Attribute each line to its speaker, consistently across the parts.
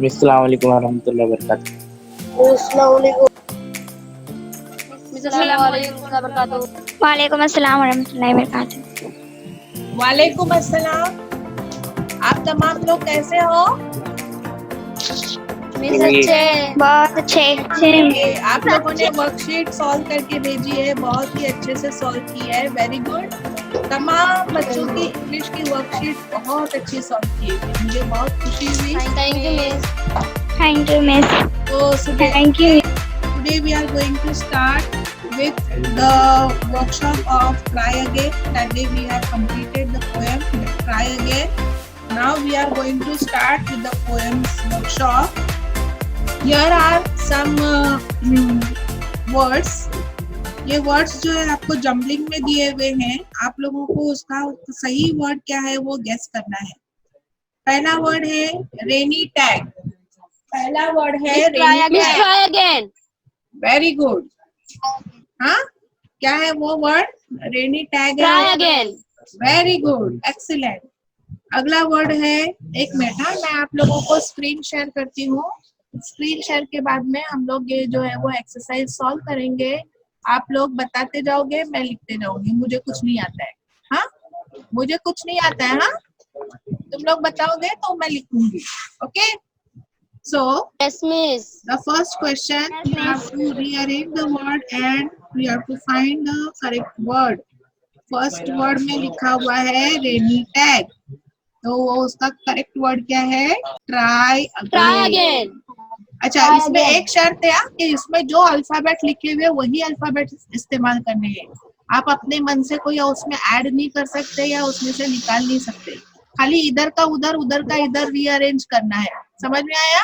Speaker 1: अस्सलाम वालेकुम रहमतुल्लाहि व बरकातहू।
Speaker 2: वालेकुम अस्सलाम वरहमतुल्लाहि वबरकातुहू।
Speaker 3: वालेकुम अस्सलाम। आप तमाम लोग कैसे हो?
Speaker 2: बहुत अच्छे।
Speaker 3: आप लोगों ने वर्कशीट सॉल्व करके भेजी है, बहुत ही अच्छे से सॉल्व की है। Very good. तमाम बच्चों की इंग्लिश की वर्कशीट बहुत अच्छी सॉल्व की है, मुझे बहुत खुशी हुई।
Speaker 2: Thank you miss.
Speaker 3: तो
Speaker 2: thank you.
Speaker 3: today we are going to start with the workshop of Try Again. That day we have completed the poem Try Again. Now we are going to start with the poems workshop. Here are some words. ये words जो है आपको jumbling में दिए हुए हैं, आप लोगों को उसका सही वर्ड क्या है वो गेस करना है। पहला वर्ड है रेनी टैग। पहला वर्ड है रेनी टैग। Very good. हाँ, क्या है वो वर्ड? रेनी टैग है। Very good, excellent. अगला वर्ड है, एक मिनट, हाँ मैं आप लोगों को स्क्रीन शेयर करती हूँ। स्क्रीन शेयर के बाद में हम लोग ये जो है वो एक्सरसाइज सॉल्व करेंगे। आप लोग बताते जाओगे, मैं लिखते जाऊंगी। मुझे कुछ नहीं आता है। हाँ, मुझे कुछ नहीं आता है। हाँ, तुम लोग बताओगे तो मैं लिखूंगी। Okay. So,
Speaker 2: Yes, miss.
Speaker 3: the first question, you have to rearrange the word and we have to find the correct word. First word में लिखा हुआ है rainy tag, तो वो उसका करेक्ट वर्ड क्या है? Try again. अच्छा, इसमें एक शर्त है कि इसमें जो अल्फाबेट लिखे हुए वही अल्फाबेट इस्तेमाल करने हैं। आप अपने मन से कोई उसमें ऐड नहीं कर सकते या उसमें से निकाल नहीं सकते। खाली इधर का उधर, उधर का इधर रीअरेंज करना है। समझ में आया?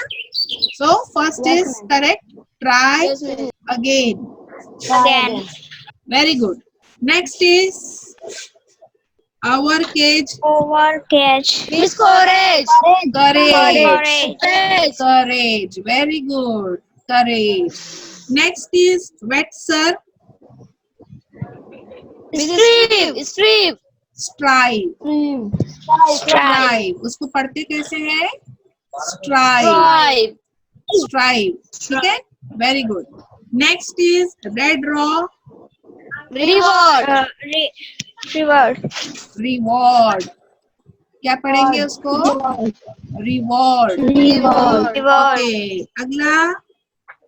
Speaker 3: So first is correct. Try again. Very good. Next is our cage.
Speaker 2: Miss Courage.
Speaker 3: Courage. Very good. Courage. Next is wet sir.
Speaker 2: Strip.
Speaker 3: Strive. उसको पढ़ते कैसे हैं? Strive. ठीक है? Very good. Next is red raw. Reward. क्या पढ़ेंगे उसको? Reward. Okay. अगला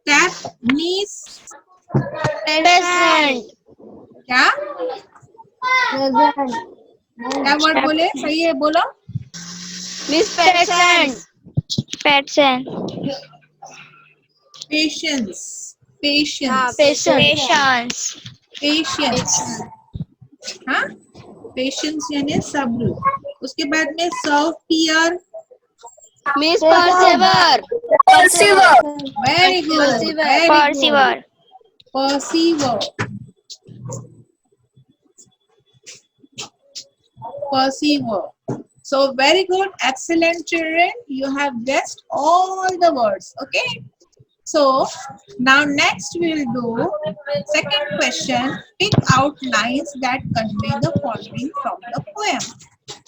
Speaker 3: tap knees. क्या वर्ड बोले? सही है, बोलो।
Speaker 2: Miss
Speaker 3: Patience. हाँ, पेशेंस यानी सब्र। उसके बाद में सर्व पियर।
Speaker 2: Miss Persever.
Speaker 3: Very good. Perceiver. So very good, excellent children. You have guessed all the words. Okay. So now next we will do second question. Pick out lines that convey the following from the poem.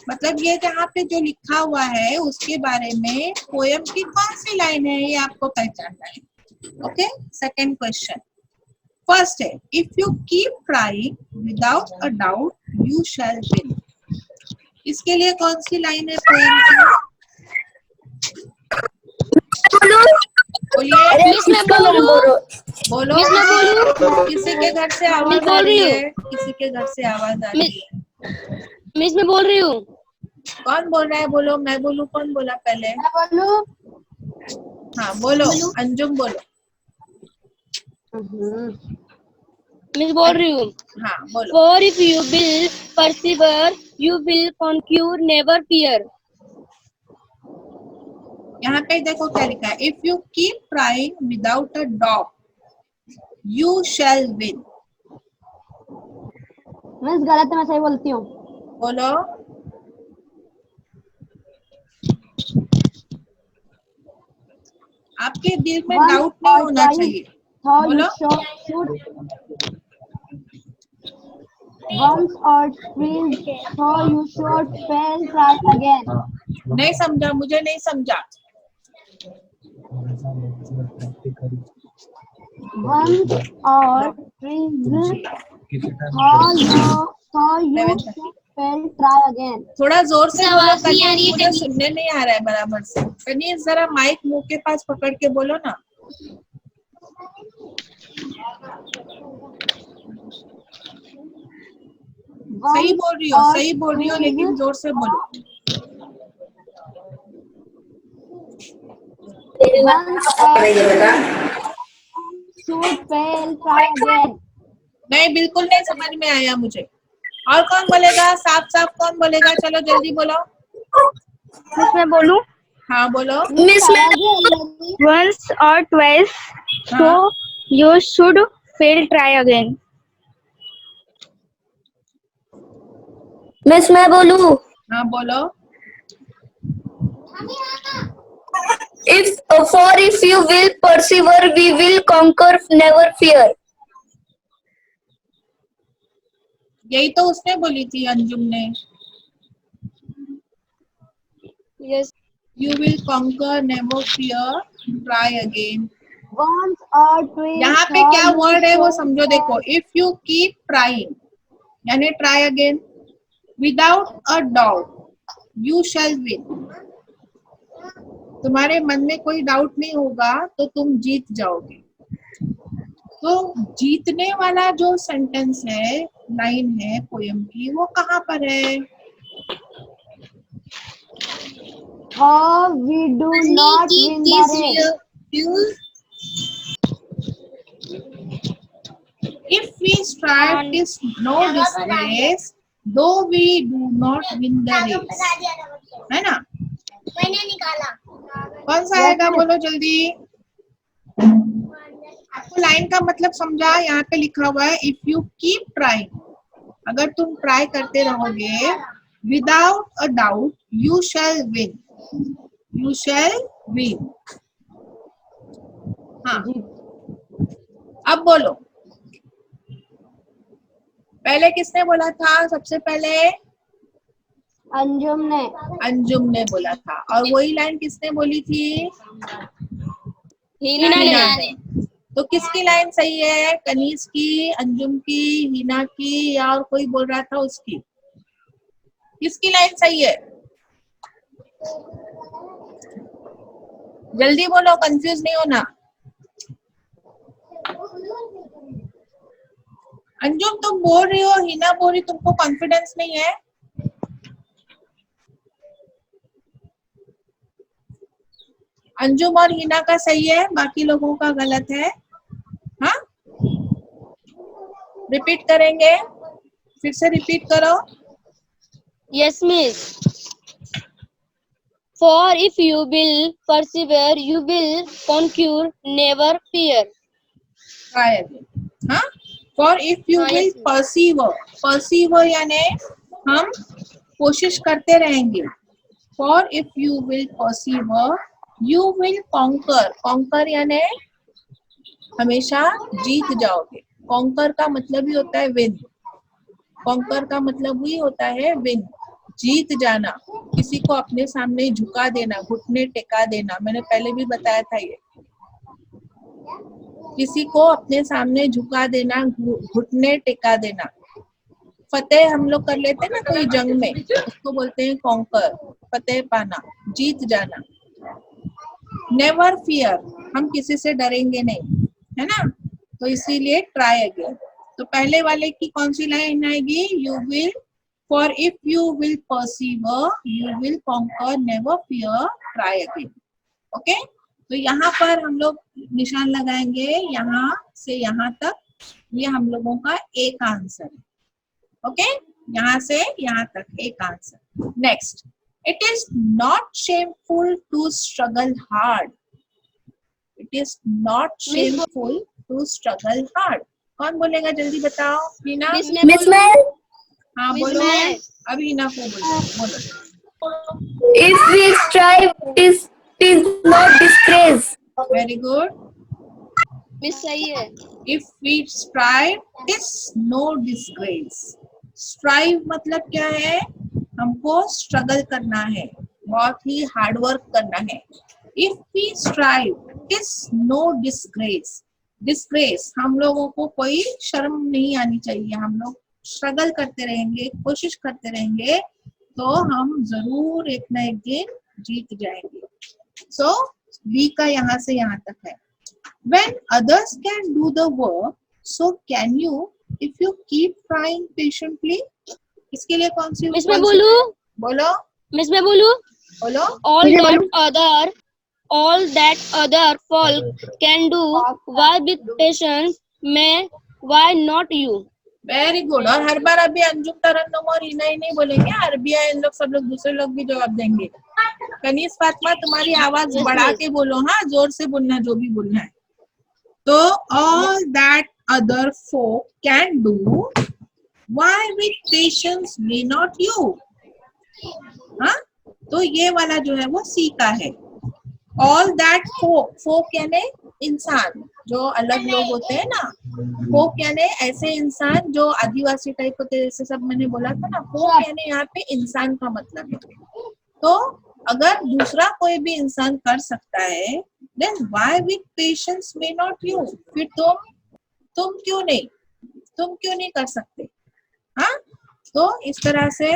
Speaker 3: मतलब ये जहाँ पे जो लिखा हुआ है उसके बारे में पोएम की कौन सी लाइन है ये आपको पहचानना है। Okay, second question. फर्स्ट है, if you keep trying without a doubt you shall win. इसके लिए कौन सी लाइन है पोएम की? बोलो। किसी के घर से आवाज आ रही है, किसी के घर से आवाज आ रही है।
Speaker 2: मिस मैं बोल रही हूँ।
Speaker 3: कौन बोल रहा है? बोलो। मैं बोलूं? कौन बोला पहले? हाँ बोलो, अंजुम बोलो।
Speaker 2: मिस बोल रही हूँ।
Speaker 3: हाँ बोलो।
Speaker 2: For if you will persevere, you will conquer, never fear.
Speaker 3: यहाँ पे देखो क्या लिखा है, if you keep trying without a dog you shall win.
Speaker 2: Miss गलत है, मैं सही बोलती हूँ।
Speaker 3: बोलो। आपके दिल में डाउट नहीं होना चाहिए। बोलो।
Speaker 2: Once or twice, so you should fail, try again.
Speaker 3: नहीं समझा, मुझे नहीं समझा।
Speaker 2: Once or twice for you will try again.
Speaker 3: थोड़ा जोर से बोलो
Speaker 2: आवाज नहीं आ रही
Speaker 3: कनीज,
Speaker 2: है,
Speaker 3: मुझे
Speaker 2: कनीज।
Speaker 3: सुनने नहीं आ रहा है बराबर से। कनीज जरा माइक मुंह के पास पकड़ के बोलो ना। सही बोल रही हो, सही बोल रही हो, लेकिन जोर से बोलो।
Speaker 2: Should fail, try again.
Speaker 3: नहीं, बिल्कुल नहीं समझ में आया मुझे। और कौन बोलेगा? साफ साफ कौन बोलेगा? चलो जल्दी बोलो।
Speaker 2: मिस मैं बोलूं?
Speaker 3: हाँ बोलो।
Speaker 2: Miss once or twice, so you should fail, try again. Miss मैं बोलूं?
Speaker 3: हाँ बोलो।
Speaker 2: If you will persevere, we will conquer, never fear.
Speaker 3: यही तो उसने बोली थी, अंजुम ने।
Speaker 2: Yes.
Speaker 3: You will conquer, never fear, try again.
Speaker 2: Once or twice.
Speaker 3: यहाँ पे क्या वर्ड है वो समझो। देखो, इफ यू कीप ट्राइंग यानी try again, without a doubt you shall win. तुम्हारे मन में कोई डाउट नहीं होगा तो तुम जीत जाओगे। तो जीतने वाला जो सेंटेंस है, लाइन है पोयम की, वो कहाँ पर है?
Speaker 2: We do not win the race.
Speaker 3: If we strive, 'tis no disgrace, though we do not win the race। है ना?
Speaker 2: मैंने निकाला।
Speaker 3: कौन सा आएगा बोलो जल्दी। आपको लाइन का मतलब समझा? यहाँ पे लिखा हुआ है इफ यू कीप ट्राइंग, अगर तुम ट्राई करते रहोगे, without a doubt you shall win, you shall win. हाँ, अब बोलो। पहले किसने बोला था? सबसे पहले
Speaker 2: अंजुम ने।
Speaker 3: अंजुम ने बोला था। और वही लाइन किसने बोली थी?
Speaker 2: हिना ने।
Speaker 3: तो किसकी लाइन सही है? कनीज की, अंजुम की, हिना की, या और कोई बोल रहा था उसकी? किसकी लाइन सही है? जल्दी बोलो, कंफ्यूज नहीं होना। अंजुम तुम बोल रही हो, हिना बोल रही, तुमको कॉन्फिडेंस नहीं है? अंजुम और हिना का सही है, बाकी लोगों का गलत है। हाँ, रिपीट करेंगे, फिर से रिपीट करो।
Speaker 2: Yes, miss. For if you will persevere, you will conquer, never fear.
Speaker 3: Try again. हाँ, for if you
Speaker 2: हाँ,
Speaker 3: will
Speaker 2: yes,
Speaker 3: persevere, persevere यानी हम कोशिश करते रहेंगे। For if you will persevere, you will conquer, conquer यानी हमेशा जीत जाओगे। conquer का मतलब ही होता है win, conquer का मतलब ही होता है win, जीत जाना, किसी को अपने सामने झुका देना, घुटने टेका देना। मैंने पहले भी बताया था ये, किसी को अपने सामने झुका देना, घुटने टेका देना। फतेह हम लोग कर लेते हैं ना कोई जंग में, उसको बोलते हैं कॉन्कर, फतेह पाना, जीत जाना। नेवर फियर, हम किसी से डरेंगे नहीं, है ना? तो इसीलिए ट्राई अगेन। तो पहले वाले की कौन सी लाइन आएगी? You will, for if you will perceiver, you will conquer, never fear, try again. Okay, तो यहाँ पर हम लोग निशान लगाएंगे, यहाँ से यहाँ तक, ये हम लोगों का एक आंसर है। ओके, यहाँ से यहाँ तक एक answer. Next, it is not shameful to struggle hard. It is not shameful to struggle hard. कौन बोलेगा जल्दी बताओ? हीना?
Speaker 2: मिस मैं।
Speaker 3: हाँ बोलो। अभी हीना को बोलो।
Speaker 2: If we strive, tis not disgrace.
Speaker 3: Very good.
Speaker 2: Miss सही है।
Speaker 3: If we strive, tis no disgrace। Strive मतलब क्या है? हमको स्ट्रगल करना है, बहुत ही हार्ड वर्क करना है। If we strive it is no disgrace. Disgrace, हम लोगों को कोई शर्म नहीं आनी चाहिए। हम लोग स्ट्रगल करते रहेंगे, कोशिश करते रहेंगे, तो हम जरूर एक ना एक दिन जीत जाएंगे। सो बी का यहाँ से यहाँ तक है। When others can do the work, so can you if you keep trying patiently? इसके लिए कौन सी
Speaker 4: मिस मैं बोलूं?
Speaker 3: बोलो
Speaker 4: मिस मैं बोलूं?
Speaker 3: बोलो।
Speaker 4: all that other folk can do, why with patience may, why not you?
Speaker 3: Very good. और हर बार अभी अंजुम तरन्नुम और हिना ही नहीं बोलेंगे, अरबिया इन लोग सब लोग दूसरे लोग भी जवाब देंगे। कनीस फातिमा तुम्हारी आवाज बढ़ा के बोलो, हाँ जोर से बोलना जो भी बोलना है। तो all that other folk can do, why with patience may not you? हाँ, तो ये वाला जो है वो सी का है। All that folk यानी इंसान, जो अलग लोग होते हैं ना, folk यानी ऐसे इंसान जो आदिवासी टाइप होते हैं, जैसे सब मैंने बोला था ना। folk यानी यहाँ पे इंसान का मतलब है। तो अगर दूसरा कोई भी इंसान कर सकता है, then why with patience may not you? फिर तुम क्यों नहीं कर सकते? हाँ, तो इस तरह से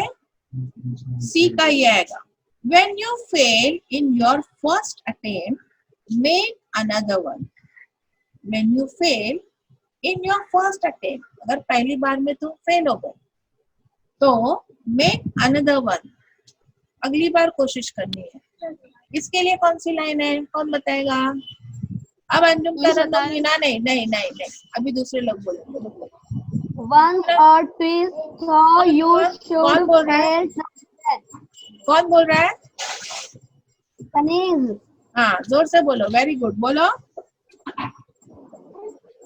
Speaker 3: सी का ये आएगा। When you fail in your first attempt, make another one. When you fail in your first attempt, अगर पहली बार में तुम फेल हो गए तो make another one, अगली बार कोशिश करनी है। इसके लिए कौन सी लाइन है, कौन बताएगा? अब अंजुम तरन्नुम हिना नहीं, अभी दूसरे लोग बोलेंगे।
Speaker 4: Once or twice, so you should fail.
Speaker 3: कौन बोल रहा है?
Speaker 4: कनीज।
Speaker 3: हाँ, जोर से बोलो। वेरी गुड, बोलो।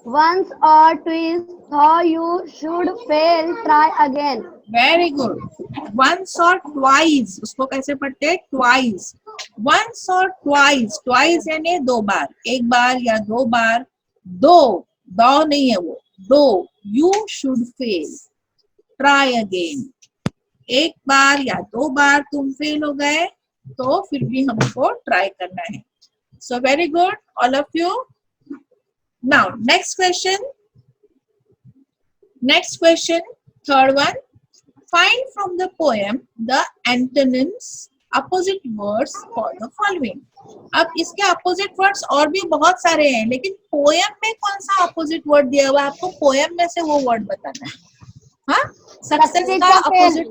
Speaker 4: Once or twice, so you should fail. Try again.
Speaker 3: Very good. once or twice, उसको कैसे पढ़ते हैं? twice. once or twice, twice यानी दो बार, एक बार या दो बार। दो नहीं है वो, दो। you should fail. try again. एक बार या दो बार तुम फेल हो गए तो फिर भी हमको ट्राई करना है। So very good all of you. Now next question, third one. Find from the poem the antonyms opposite words for the following. अब इसके अपोजिट वर्ड्स और भी बहुत सारे हैं, लेकिन पोएम में कौन सा अपोजिट वर्ड दिया हुआ है आपको? पोएम में से वो वर्ड बताना है। हाँ, सक्सेस का अपोजिट।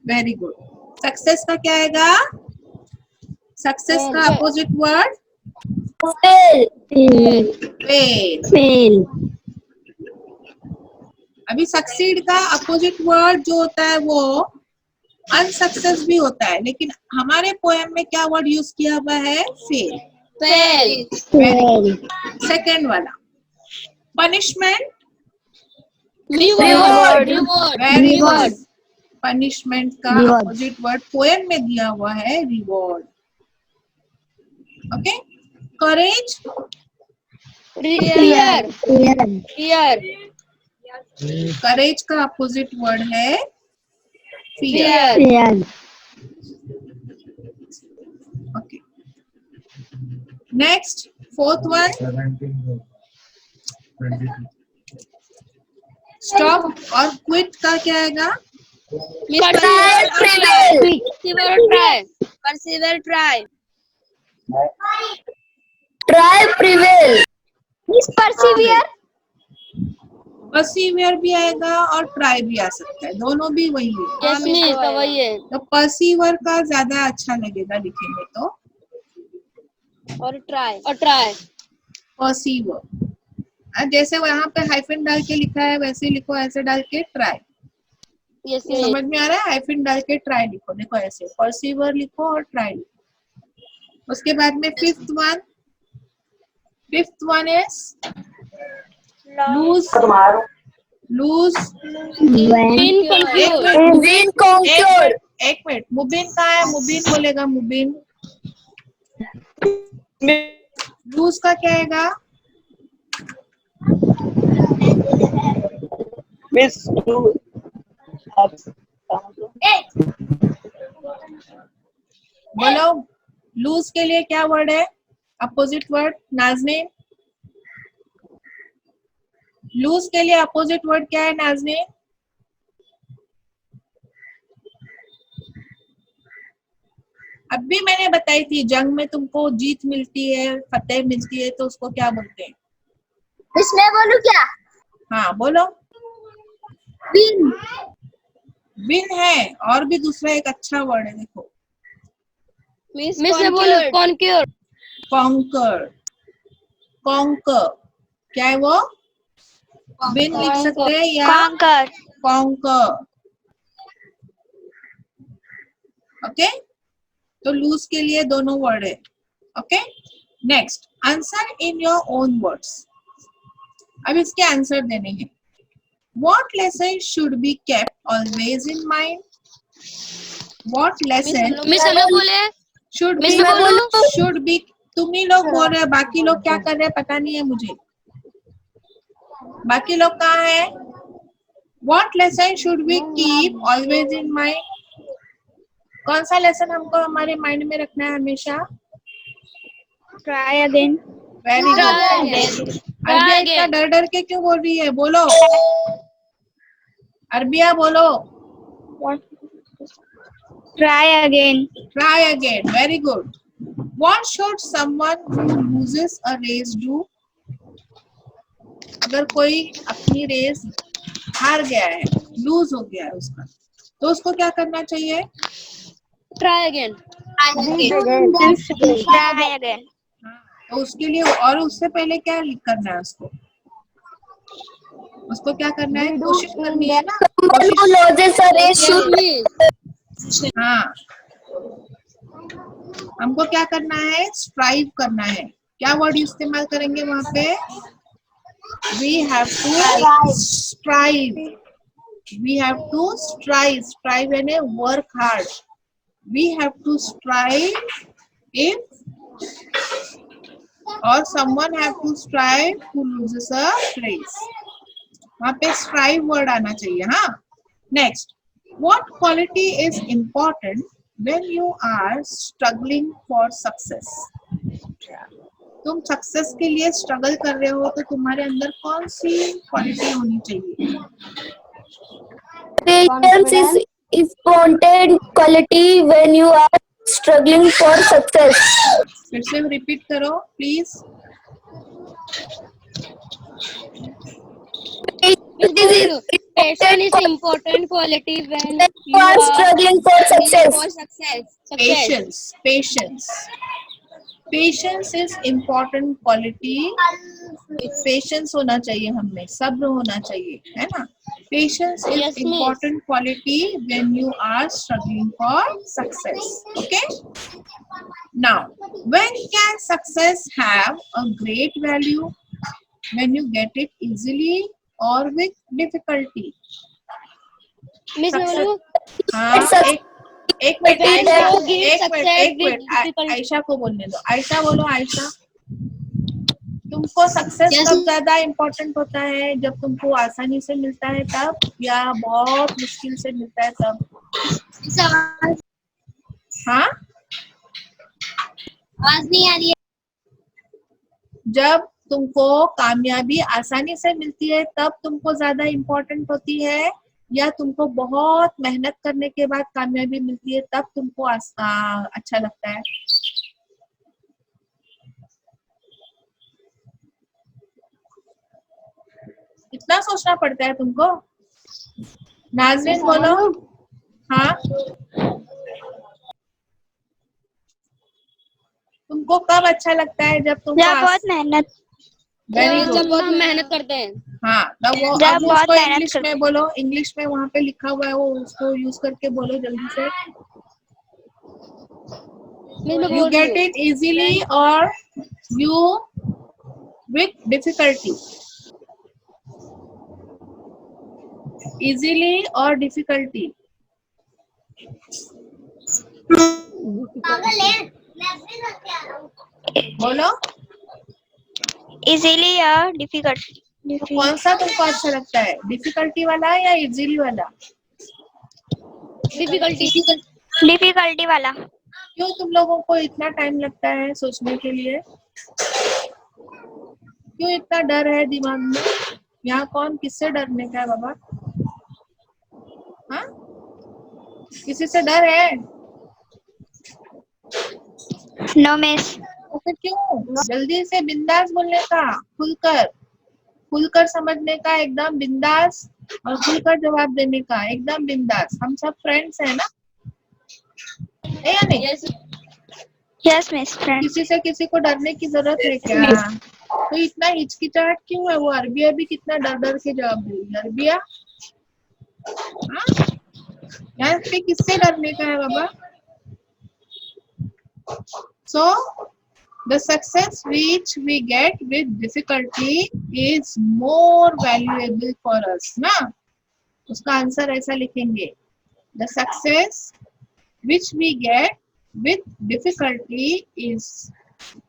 Speaker 3: Very good. सक्सेस का क्या आएगा? सक्सेस का अपोजिट वर्ड फेल। अभी सक्सीड का अपोजिट वर्ड जो होता है वो अनसक्सेस भी होता है, लेकिन हमारे पोएम में क्या वर्ड यूज किया हुआ है? फेल। सेकेंड वाला पनिशमेंट, वेरी गुड। पनिशमेंट का अपोजिट वर्ड पोएम में दिया हुआ है रिवॉर्ड। ओके। करेज, करेज का अपोजिट वर्ड है fear. Okay, next fourth one. Stop और क्विट का क्या आएगा? परसिवियर भी आएगा और ट्राई भी आ सकता है, दोनों भी वही है। तो परसिवर का ज्यादा अच्छा लगेगा लिखेंगे तो,
Speaker 4: और ट्राई
Speaker 3: परसिवर। जैसे वहां पे हाइफन डाल के लिखा है वैसे लिखो, ऐसे डाल के ट्राई। समझ में आ रहा है? हाइफन डाल के ट्राई लिखो, देखो ऐसे परसिवर लिखो और ट्राई लिखो। उसके बाद में फिफ्थ वन इज लूज। एक मिनट, मुबिन कहाँ है? मुबिन बोलेगा, मुबिन। लूज का क्या आएगा? बोलो। लूज के लिए क्या वर्ड है? अपोजिट वर्ड नाज़नीन, लूज के लिए अपोजिट वर्ड क्या है नाज़नीन? अब भी मैंने बताई थी, जंग में तुमको जीत मिलती है, फतेह मिलती है, तो उसको क्या बोलते हैं?
Speaker 4: मैं बोलूं क्या?
Speaker 3: हाँ बोलो।
Speaker 4: विन।
Speaker 3: विन है, और भी दूसरा एक अच्छा वर्ड है, देखो।
Speaker 4: मिस मैं बोलूं कॉन्क्योर।
Speaker 3: कॉन्कर, कॉन्कर क्या है वो? विन लिख सकते हैं या
Speaker 2: conquer,
Speaker 3: कॉन्कर। ओके, तो लूज के लिए दोनों वर्ड है। Okay, next, answer in your own words. अब इसके आंसर देने हैं। What lesson should be kept always in mind? What lesson
Speaker 4: miss hello बोले।
Speaker 3: should
Speaker 4: मिस
Speaker 3: be
Speaker 4: मैं बोलूं?
Speaker 3: should be तुम ही लोग बोल रहे हो, बाकी लोग क्या कर रहे हैं पता नहीं है मुझे। बाकी लोग कहाँ है? What lesson should we keep always in mind? कौन सा लेसन हमको हमारे माइंड में रखना है हमेशा?
Speaker 2: try again,
Speaker 3: very
Speaker 4: Try
Speaker 3: good.
Speaker 4: again.
Speaker 3: Arabia इतना डर डर के क्यों बोल रही है? बोलो अरबिया, बोलो।
Speaker 2: try again,
Speaker 3: Try again. Very good. What should someone who loses a race do? अगर कोई अपनी रेस हार गया है, लूज हो गया है उसका, तो उसको क्या करना चाहिए?
Speaker 4: Try again.
Speaker 2: try again,
Speaker 3: तो उसके लिए, और उससे पहले क्या करना है उसको? उसको क्या करना है? कोशिश करनी है ना, कोशिश। हाँ, हमको क्या करना है? स्ट्राइव करना है। क्या वर्ड इस्तेमाल करेंगे वहां पे? We have to strive. We have to strive. Strive यानी work hard. We have to strive if, or someone have to strive who loses a race. वहाँ पे strive word आना चाहिए। हाँ, next, what quality is important when you are struggling for success? तुम success के लिए struggle कर रहे हो, तो तुम्हारे अंदर कौन सी क्वालिटी होनी चाहिए?
Speaker 5: Patience is important quality when you are struggling for success.
Speaker 3: फिर से रिपीट करो please.
Speaker 4: Patience is important quality when
Speaker 5: You are struggling for success.
Speaker 3: Patience, patience, patience is important quality. Patience होना चाहिए हमें, सब्र होना चाहिए, है ना? Patience is
Speaker 4: Yes, miss.
Speaker 3: Important quality when you are struggling for success. Okay, now when can success have a great value? When you get it easily और with difficulty.
Speaker 4: Miss मैं बोलूं?
Speaker 3: हाँ, एक मिनट आयशा, एक मिनट
Speaker 4: difficult.
Speaker 3: आयशा को बोलने दो। आयशा बोलो। आयशा, तुमको सक्सेस
Speaker 4: Yes.
Speaker 3: कब ज्यादा इम्पोर्टेंट होता है? जब तुमको आसानी से मिलता है तब, या बहुत मुश्किल से मिलता है तब? हाँ,
Speaker 4: आवाज नहीं आ रही है।
Speaker 3: जब तुमको कामयाबी आसानी से मिलती है तब तुमको ज्यादा इम्पोर्टेंट होती है, या तुमको बहुत मेहनत करने के बाद कामयाबी मिलती है तब तुमको अच्छा लगता है? इतना सोचना पड़ता है तुमको? नाज़रीन बोलो। हाँ, तुमको कब अच्छा लगता है? जब तुमको
Speaker 2: जब बहुत मेहनत,
Speaker 3: वेरी
Speaker 4: जब
Speaker 3: गुड।
Speaker 4: बहुत मेहनत करते हैं।
Speaker 3: हाँ, तब वो,
Speaker 2: जब
Speaker 3: अब
Speaker 2: बहुत
Speaker 3: उसको
Speaker 2: मेहनत
Speaker 3: इंग्लिश
Speaker 2: करते
Speaker 3: में बोलो। इंग्लिश में वहाँ पे लिखा हुआ है, वो उसको यूज करके बोलो जल्दी से।
Speaker 4: मिस मैं
Speaker 3: You
Speaker 4: बोल
Speaker 3: get
Speaker 4: रही
Speaker 3: it easily or you with difficulty? Easily or difficulty? बोलो।
Speaker 2: easily या difficult,
Speaker 3: तो कौन सा तुमको अच्छा लगता है? डिफिकल्टी वाला या इजीली वाला?
Speaker 4: डिफिकल्टी।
Speaker 2: difficulty वाला।
Speaker 3: क्यों तुम लोगों को इतना टाइम लगता है सोचने के लिए? क्यों इतना डर है दिमाग में? यहाँ कौन किससे डरने का है बाबा? हाँ, किसी से डर है?
Speaker 2: No, miss.
Speaker 3: तो फिर क्यों? जल्दी से बिंदास बोलने का, खुलकर समझने का, एकदम बिंदास, और खुलकर जवाब देने का, एकदम बिंदास। हम सब फ्रेंड्स हैं ना, है या नहीं?
Speaker 2: Yes, miss. Friend.
Speaker 3: किसी से किसी को डरने की जरूरत है क्या? तो इतना हिचकिचाहट क्यों है? वो अरबिया भी कितना डर डर के जवाब दे रही है। अरबिया, हाँ? यहाँ पे किससे डरने का है बाबा? So the success which we get with difficulty is more valuable for us, ना? उसका आंसर ऐसा लिखेंगे, the success which we get with difficulty is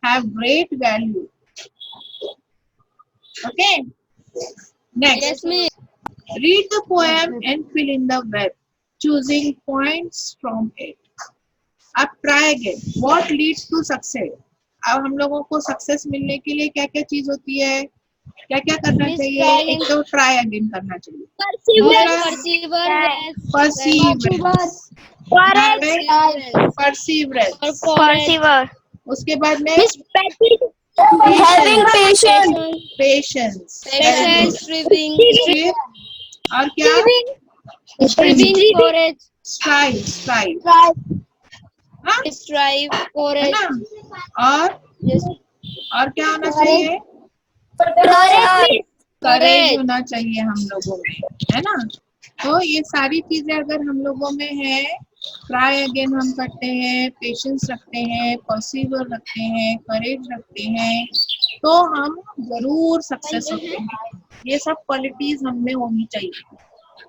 Speaker 3: have great value. Okay, next.
Speaker 4: Yes, miss.
Speaker 3: Read the poem and fill in the web, choosing points from it. अब try again. What leads to success? अब हम लोगों को success मिलने के लिए क्या क्या चीज होती है, क्या क्या करना
Speaker 4: Miss,
Speaker 3: चाहिए?
Speaker 4: try
Speaker 3: एक तो ट्राई अगेन करना चाहिए, परसीवरेंस,
Speaker 2: Perceiver.
Speaker 3: उसके बाद में
Speaker 5: Having patience.
Speaker 3: पेशेंस, और क्या? स्ट्राइव, हाँ, है ना? और क्या होना चाहिए? करेज होना चाहिए हम लोगों में, है ना? तो ये सारी चीजें अगर हम लोगों में है, ट्राई अगेन हम करते हैं, पेशेंस रखते हैं, परसीवर रखते हैं, करेज रखते हैं, तो हम जरूर सक्सेस होते हैं। ये सब क्वालिटीज हम में होनी चाहिए।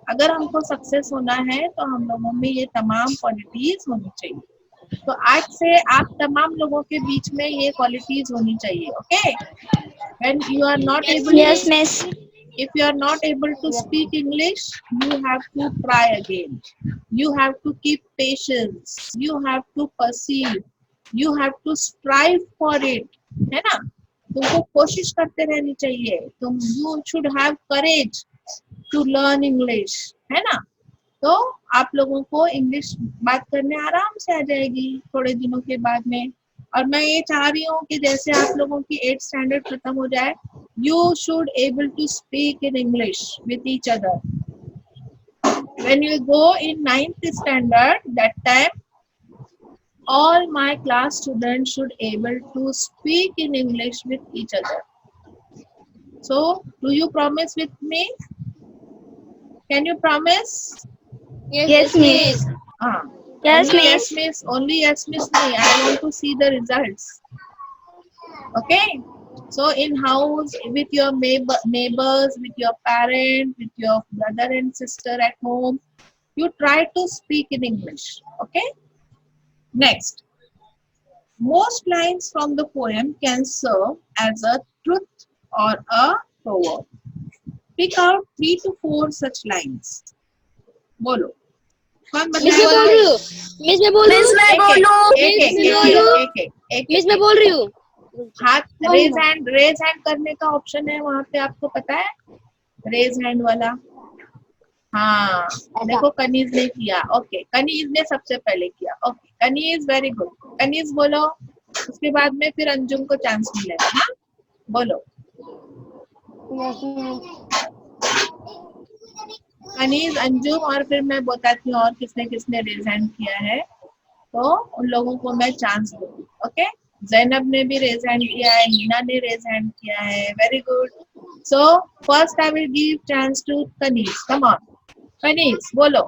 Speaker 3: अगर हमको सक्सेस होना है तो हम लोगों में ये तमाम क्वालिटीज होनी चाहिए। तो आज से आप तमाम लोगों के बीच में ये क्वालिटीज होनी चाहिए। Okay, when you are not able
Speaker 2: Yes,
Speaker 3: to,
Speaker 2: miss.
Speaker 3: if you are not able to speak English, you have to try again, you have to keep patience, you have to perceive, you have to strive for it, है ना? तुमको कोशिश करते रहनी चाहिए। तुम you should have courage to learn English, है ना? तो आप लोगों को इंग्लिश बात करने आराम से आ जाएगी थोड़े दिनों के बाद में। और मैं ये चाह रही हूँ कि जैसे आप लोगों की 8th स्टैंडर्ड खत्म हो जाए, you should able to speak in English with each other. When you go in 9th standard, that time all my class students should able to speak in English with each other. So do you promise with me? Can you promise?
Speaker 2: Yes, miss. Yes,
Speaker 3: Only
Speaker 2: miss.
Speaker 3: yes, miss. Only yes, miss. Me. I want to see the results. Okay. So in house, with your neighbors, with your parents, with your brother and sister at home, you try to speak in English. Okay. Next, most lines from the poem can serve as a truth or a proverb. Pick out 3 to 4 such lines. बोलो, कौन
Speaker 4: miss मैं बोल रही हूँ, miss मैं बोल रही हूँ, मिस मैं बोल रही हूँ।
Speaker 3: हाथ रेज हैंड करने का ऑप्शन है वहां पे, आपको पता है रेज हैंड वाला? हाँ, देखो कनीज ने किया। ओके, कनीज ने सबसे पहले किया। Okay, Kaneez very good. Kaneez बोलो, उसके बाद में फिर अंजुम को चांस मिलेगा। हाँ, बोलो कनीज, अंजुम, और फिर मैं बताती हूँ और किसने किसने रेज हैंड किया है, तो उन लोगों को मैं चांस दूंगी। ओके, जैनब ने भी रेज हैंड किया है, नीना ने रेज हैंड किया है। Very good. So first I will give chance to Kaneez. Come on Kaneez, बोलो।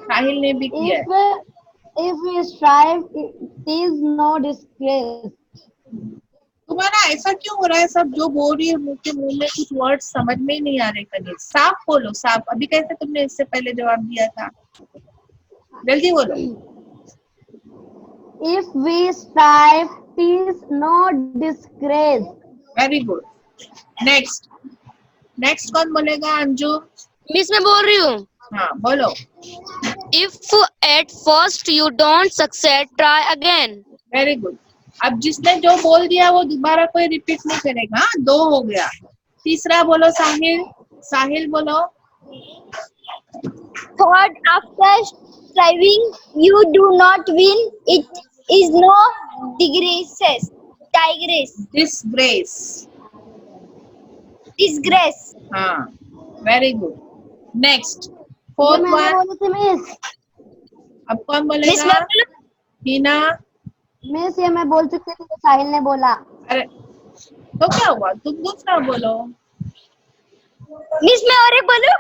Speaker 3: साहिल ने भी किया है।
Speaker 5: If we strive, it is no disgrace.
Speaker 3: तुम्हारा ऐसा क्यों हो रहा है? सब जो बोल रही है मुंह के मुंह में कुछ वर्ड समझ में ही नहीं आ रहे। कनीज, साफ बोलो, साफ। अभी कैसे तुमने इससे पहले जवाब दिया था? जल्दी बोलो।
Speaker 5: If we strive, it is no disgrace.
Speaker 3: Very good. Next कौन बोलेगा? अंजू।
Speaker 4: मिस मैं बोल रही हूँ।
Speaker 3: हाँ, बोलो।
Speaker 4: If at first you don't succeed, try again.
Speaker 3: Very good. अब जिसने जो बोल दिया वो दोबारा कोई रिपीट नहीं करेगा। 2 हो गया। तीसरा बोलो साहिल। साहिल बोलो।
Speaker 2: Third, after striving, you do not win. It is no disgrace.
Speaker 3: Disgrace.
Speaker 2: Disgrace.
Speaker 3: हाँ, very good. Next, fourth one. अब कौन
Speaker 2: Miss,
Speaker 3: बोलेगा?
Speaker 2: मैं बोलूं?
Speaker 3: हीना।
Speaker 5: मिस ये मैं बोल चुकी थी तो साहिल ने बोला।
Speaker 3: अरे तो क्या हुआ, तुम दूसरा बोलो।
Speaker 2: Miss, मैं और एक बोलूं?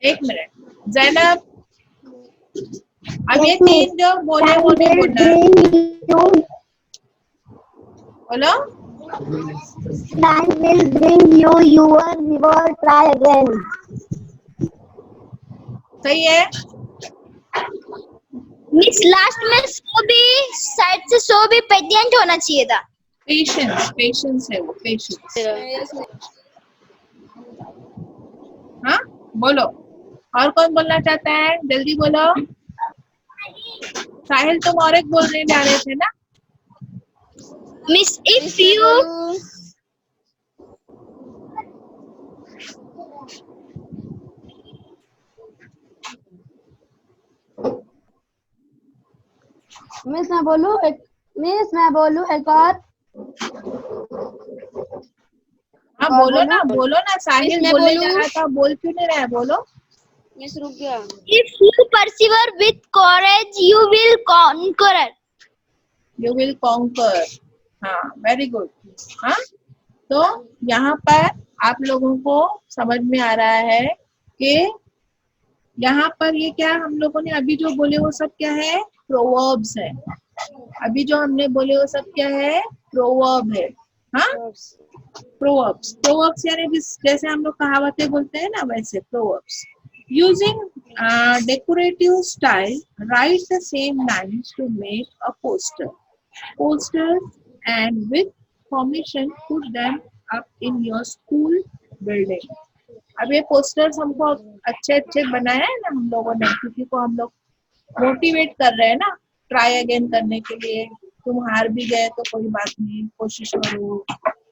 Speaker 3: 1 मिनट। जैनब, अब ये 3 जो बोले वो नहीं बोलना। बोलो।
Speaker 5: Time will bring you your reward. Try again.
Speaker 3: सही है।
Speaker 2: Miss, लास्ट में सो भी साइड से सो भी पेटेंट होना चाहिए था।
Speaker 3: पेशेंस, पेशेंस है वो, पेशेंस। हाँ, बोलो। और कौन बोलना चाहता है? जल्दी बोलो। साहिल, तुम और एक बोलने जा रहे थे ना?
Speaker 2: Miss, if you
Speaker 5: मिस मैं बोलूं एक और।
Speaker 3: हाँ बोलो ना। साहिल
Speaker 4: मैं
Speaker 3: बोलने
Speaker 4: बोलूं?
Speaker 3: जा रहा था, बोल क्यों नहीं रहा है? बोलो।
Speaker 4: मिस रुक गया।
Speaker 2: if you persevere with courage, you will conquer.
Speaker 3: You will conquer. हाँ, वेरी गुड। हाँ, तो यहाँ पर आप लोगों को समझ में आ रहा है कि यहाँ पर ये क्या हम लोगों ने अभी जो बोले वो सब क्या है? प्रोवर्ब्स है। अभी जो हमने बोले वो सब क्या है? प्रोवर्ब है। हाँ, प्रोवर्ब्स यानी जैसे हम लोग कहावतें बोलते हैं ना, वैसे proverbs. Using decorative style, write the same lines to make a poster and with permission put them up in your school building. अब ये पोस्टर्स हमको अच्छे बनाया है ना हम लोगों ने, किसी को हम लोग मोटिवेट कर रहे हैं ना ट्राई अगेन करने के लिए। तुम हार भी गए तो कोई बात नहीं, कोशिश करो।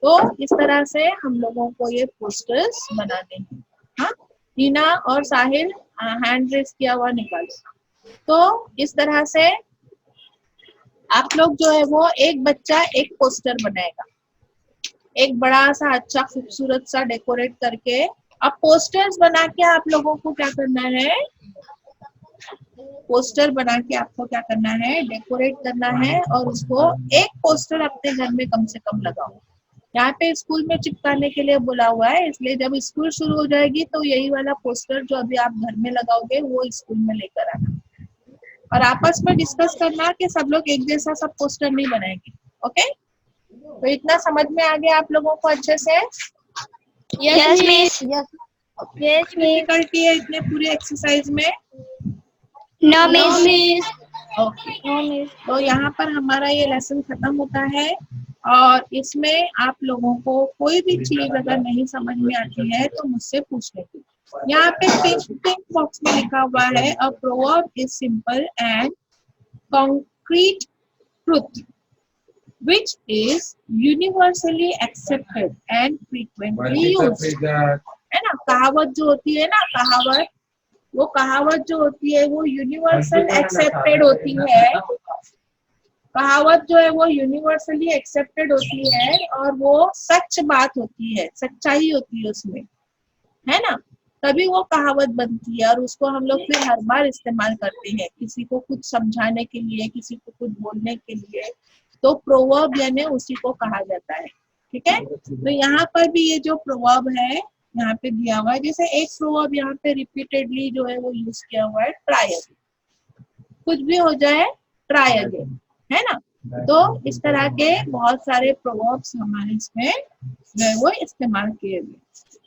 Speaker 3: तो इस तरह से हम लोगों को ये पोस्टर्स बनाने हैं। हाँ, हीना और साहिल हैंड रेस किया हुआ निकालो। तो इस तरह से आप लोग जो है वो एक बच्चा एक पोस्टर बनाएगा, एक बड़ा सा अच्छा खूबसूरत सा डेकोरेट करके। अब पोस्टर्स बना के आप लोगों को क्या करना है? पोस्टर बना के आपको क्या करना है? डेकोरेट करना है और उसको एक पोस्टर अपने घर में कम से कम लगाओ। यहाँ पे स्कूल में चिपकाने के लिए बोला हुआ है, इसलिए जब स्कूल शुरू हो जाएगी तो यही वाला पोस्टर जो अभी आप घर में लगाओगे वो स्कूल में लेकर आना और आपस में डिस्कस करना कि सब लोग एक जैसा सब पोस्टर नहीं बनाएंगे। ओके, तो इतना समझ में आ गया आप लोगों को अच्छे से?
Speaker 2: Yes, miss.
Speaker 3: डिफिकल्टी है इतने पूरे एक्सरसाइज में?
Speaker 2: No, miss.
Speaker 3: ओके, तो यहाँ पर हमारा ये लेसन खत्म होता है और इसमें आप लोगों को कोई भी चीज अगर नहीं समझ में आती है तो मुझसे पूछ लेंगे। यहाँ पे पिंक बॉक्स में लिखा हुआ है, a proverb is simple and concrete truth which is universally accepted and frequently used। है ना, कहावत जो होती है ना, कहावत जो होती है वो यूनिवर्सल एक्सेप्टेड होती है। कहावत जो है वो यूनिवर्सली एक्सेप्टेड होती है और वो सच बात होती है, सच्चाई होती है उसमें, है ना, तभी वो कहावत बनती है और उसको हम लोग फिर हर बार इस्तेमाल करते हैं किसी को कुछ समझाने के लिए, किसी को कुछ बोलने के लिए। तो प्रोवर्ब यानी उसी को कहा जाता है। ठीक है, तो यहाँ पर भी ये जो प्रोवर्ब है यहाँ पे दिया हुआ है, जैसे एक प्रोवर्ब यहाँ पे रिपीटेडली जो है वो यूज किया हुआ है, ट्राई अगेन। कुछ भी हो जाए ट्राई अगेन, है ना। तो इस तरह के बहुत सारे प्रोवर्ब्स हमारे इसमें जो है वो इस्तेमाल किए गए।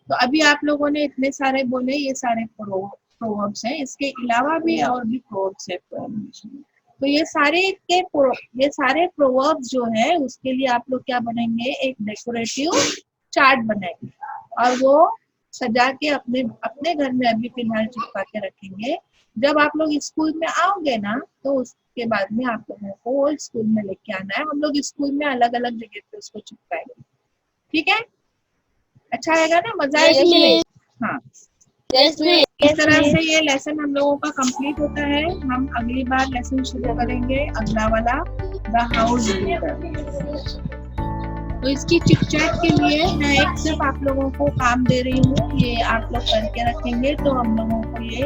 Speaker 3: तो अभी आप लोगों ने इतने सारे बोले, ये सारे प्रोवर्ब्स हैं, इसके अलावा भी और भी प्रोवर्ब्स है। तो ये सारे प्रोवर्ब्स जो है उसके लिए आप लोग क्या बनेंगे? एक डेकोरेटिव चार्ट बनाएंगे और वो सजा के अपने अपने घर में अभी फिलहाल चिपका के रखेंगे। जब आप लोग स्कूल में आओगे ना तो उसके बाद में आप लोगों को वो स्कूल में लेके आना है। हम लोग स्कूल में अलग अलग जगह पे उसको चिपकाएंगे, ठीक है? अच्छा रहेगा ना, मजा आएगा कि नहीं? हाँ,
Speaker 4: Yes, miss.
Speaker 3: इस तरह से ये लेसन हम लोगों का कंप्लीट होता है। हम अगली बार लेसन शुरू करेंगे, अगला वाला द हाउस बिल्डर। तो इसकी चिट चैट के लिए मैं एक सिर्फ आप लोगों को काम दे रही हूँ, ये आप लोग करके रखेंगे तो हम लोगों को ये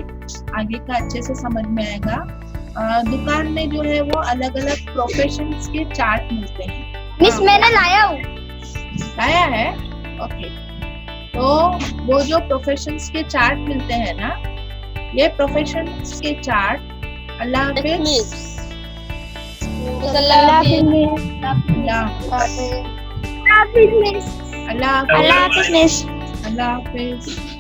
Speaker 3: आगे का अच्छे से समझ में आएगा। दुकान में जो है वो अलग अलग प्रोफेशंस के चार्ट मिलते हैं।
Speaker 2: मिस मैंने लाया हूँ।
Speaker 3: लाया है? ओके। तो वो जो प्रोफेशंस के चार्ट मिलते हैं ना, ये प्रोफेशंस के चार्ट अल्लाह हाफिज।
Speaker 4: Miss.
Speaker 2: अल्लाह हाफिज मिस।
Speaker 3: अल्लाह
Speaker 2: हाफिज मिस।
Speaker 3: अल्लाह
Speaker 2: अल्लाह हाफिज मिस।
Speaker 3: अल्लाह हाफिज।